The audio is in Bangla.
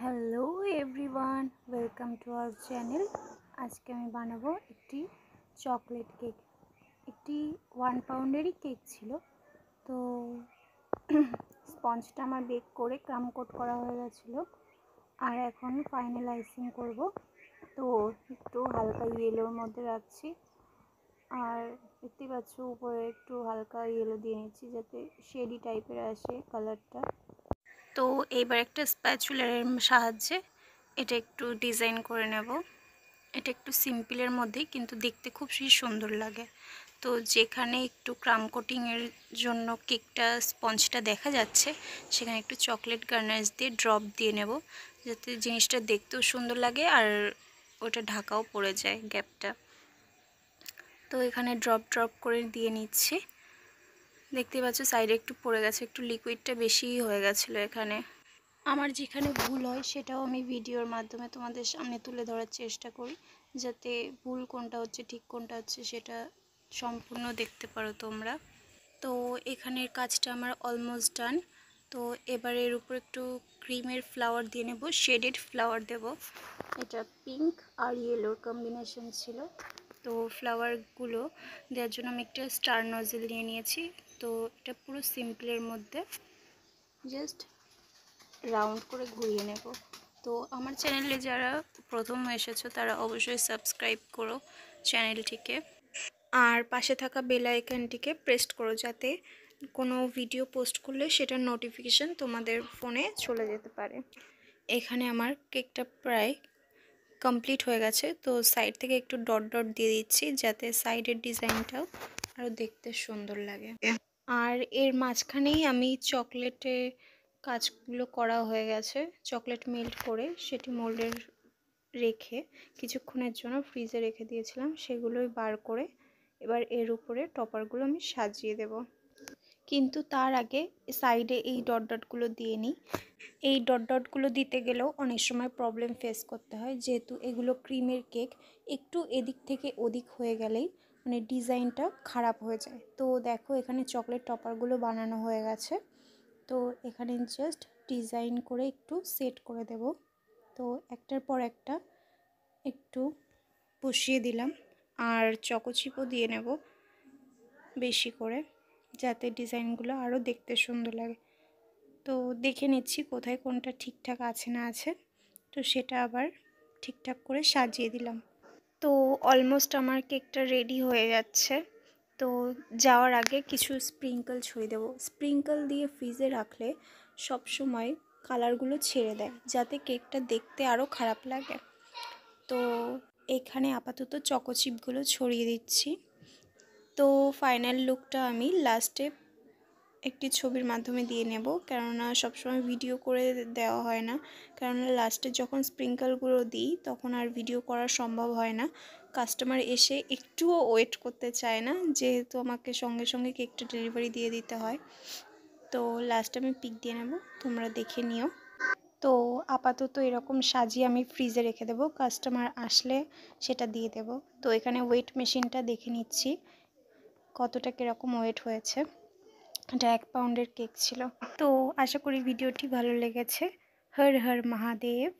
Hello everyone, welcome to our channel. আজকে আমি বানাবো একটি চকলেট কেক। একটি 1 পাউন্ডেরই কেক ছিল। তো স্পঞ্জটা আমার বেক করে ক্রাম কোট করা হয়ে গেছিলো। আর এখন ফাইনাল আইসিং করব। তো একটু হালকা ইয়েলোর মধ্যে রাখছি। আর দেখতেই পাচ্ছ উপরে একটু হালকা ইয়েলো দিয়ে নিচ্ছি যাতে শেডি টাইপের আসে কালারটা। তো এইবার একটা স্প্যাচুলার সাহায্যে এটা একটু ডিজাইন করে নেব। এটা একটু সিম্পলের মধ্যেই কিন্তু দেখতে খুব সুন্দর লাগে। তো যেখানে একটু ক্রাম কোটিংয়ের জন্য কেকটা স্পঞ্জটা দেখা যাচ্ছে সেখানে একটু চকলেট গার্নাশ দিয়ে ড্রপ দিয়ে নেব যাতে জিনিসটা দেখতেও সুন্দর লাগে আর ওটা ঢাকাও পড়ে যায় গ্যাপটা। তো এখানে ড্রপ করে দিয়ে নিচ্ছি। দেখতে পাচ্ছ সাইডে একটু পড়ে গেছে, একটু লিকুইডটা বেশিই হয়ে গেছিলো এখানে। আমার যেখানে ভুল হয় সেটাও আমি ভিডিওর মাধ্যমে তোমাদের সামনে তুলে ধরার চেষ্টা করি যাতে ভুল কোনটা হচ্ছে ঠিক কোনটা হচ্ছে সেটা সম্পূর্ণ দেখতে পারো তোমরা। তো এখানের কাজটা আমার অলমোস্ট ডান। তো এবার এর উপর একটু ক্রিমের ফ্লাওয়ার দিয়ে নেব, শেডেড ফ্লাওয়ার দেব। এটা পিঙ্ক আর ইয়েলোর কম্বিনেশন ছিল। তো ফ্লাওয়ারগুলো দেওয়ার জন্য আমি একটা স্টার নজেল নিয়ে নিয়েছি। তো এটা পুরো সিম্পলের মধ্যে জাস্ট রাউন্ড করে ঘুরিয়ে নেব। তো আমার চ্যানেলে যারা প্রথম এসেছো তারা অবশ্যই সাবস্ক্রাইব করো চ্যানেলটিকে, আর পাশে থাকা বেল আইকনটিকে প্রেস করো যাতে কোনো ভিডিও পোস্ট করলে সেটার নোটিফিকেশান তোমাদের ফোনে চলে যেতে পারে। এখানে আমার কেকটা প্রায় কমপ্লিট হয়ে গেছে। তো সাইড থেকে একটু ডট দিয়ে দিচ্ছি যাতে সাইডের ডিজাইনটাও আরও দেখতে সুন্দর লাগে। আর এর মাঝখানেই আমি চকলেটে কাজগুলো করা হয়ে গেছে। চকলেট মেল্ট করে সেটি মোল্ডের রেখে কিছুক্ষণের জন্য ফ্রিজে রেখে দিয়েছিলাম, সেগুলোই বার করে এবার এর উপরে টপারগুলো আমি সাজিয়ে দেব। কিন্তু তার আগে সাইডে এই ডটগুলো দিয়ে নিই। এই ডটগুলো দিতে গেলেও অনেক সময় প্রবলেম ফেস করতে হয়, যেহেতু এগুলো ক্রিমের কেক। একটু এদিক থেকে ওদিক হয়ে গেলেই মানে ডিজাইনটা খারাপ হয়ে যায়। তো দেখো এখানে চকলেট টপারগুলো বানানো হয়ে গেছে। তো এখানে জাস্ট ডিজাইন করে একটু সেট করে দেব। তো একটার পর একটা একটু বসিয়ে দিলাম আর চকোচিপও দিয়ে নেব বেশি করে যাতে ডিজাইনগুলো আরও দেখতে সুন্দর লাগে। তো দেখে নিচ্ছি কোথায় কোনটা ঠিকঠাক আছে না আছে, তো সেটা আবার ঠিকঠাক করে সাজিয়ে দিলাম। তো অলমোস্ট আমার কেকটা রেডি হয়ে যাচ্ছে। তো যাওয়ার আগে কিছু স্প্রিঙ্কল ছড়িয়ে দেবো। স্প্রিঙ্কল দিয়ে ফ্রিজে রাখলে সবসময় কালারগুলো ছেড়ে দেয় যাতে কেকটা দেখতে আরও খারাপ লাগে। তো এখানে আপাতত চকোচিপগুলো ছড়িয়ে দিচ্ছি। তো ফাইনাল লুকটা আমি লাস্টে একটি ছবির মাধ্যমে দিয়ে নেব, কেননা সবসময় ভিডিও করে দেওয়া হয় না। কেননা লাস্টে যখন স্প্রিঙ্কলগুলো দিই তখন আর ভিডিও করা সম্ভব হয় না। কাস্টমার এসে একটুও ওয়েট করতে চায় না, যেহেতু আমাকে সঙ্গে সঙ্গে কেকটা ডেলিভারি দিয়ে দিতে হয়। তো লাস্টে আমি পিক দিয়ে নেব, তোমরা দেখে নিও। তো আপাতত এরকম সাজিয়ে আমি ফ্রিজে রেখে দেবো, কাস্টমার আসলে সেটা দিয়ে দেব। তো এখানে ওয়েট মেশিনটা দেখে নিচ্ছি কতটা কীরকম ওয়েট হয়েছে। এটা 1 পাউন্ডের কেক ছিল। তো আশা করি ভিডিওটি ভালো লেগেছে। হর হর মহাদেব।